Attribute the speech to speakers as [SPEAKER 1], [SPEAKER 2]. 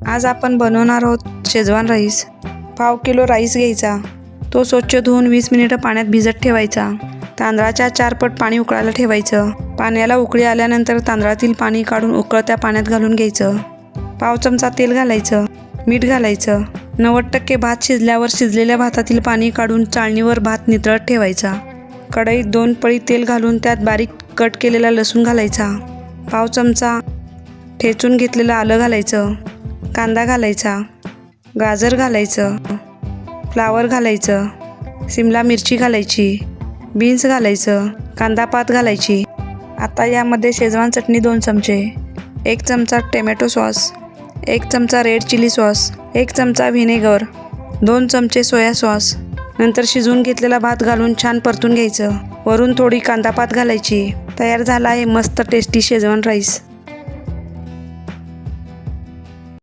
[SPEAKER 1] आज आपण बनवणार आहोत शेजवान राईस। पाव किलो राईस घ्यायचा, तो स्वच्छ धुवून 20 मिनिटं पाण्यात भिजत ठेवायचा। तांदळाच्या 4 पट पाणी उकळायला ठेवायचं। पाण्याला उकळी आल्यानंतर तांदळातील पाणी काढून उकळत्या पाण्यात घालून घ्यायचं। पाव चमचा तेल घालायचं, मीठ घालायचं। 90% भात शिजल्यावर शिजलेल्या भातातील पाणी काढून चाळणीवर भात नितळत ठेवायचा। कढईत 2 पळी तेल घालून त्यात बारीक कट केलेला लसूण घालायचा। पाव चमचा ठेचून घेतलेलं आलं घालायचं। कांदा घालायचा, गाजर घालायचं, फ्लावर घालायचं, शिमला मिरची घालायची, बीन्स घालायचं, कांदा पात घालायची। आता यामध्ये शेजवान चटणी 2 चमचे, 1 चमचा टोमॅटो सॉस, 1 चमचा रेड चिली सॉस, 1 चमचा व्हिनेगर, 2 चमचे सोया सॉस। नंतर शिजवून घेतलेला भात घालून छान परतून घ्यायचं। वरून थोडी कांदा पात घालायची। तयार झाला आहे मस्त टेस्टी शेजवान राईस।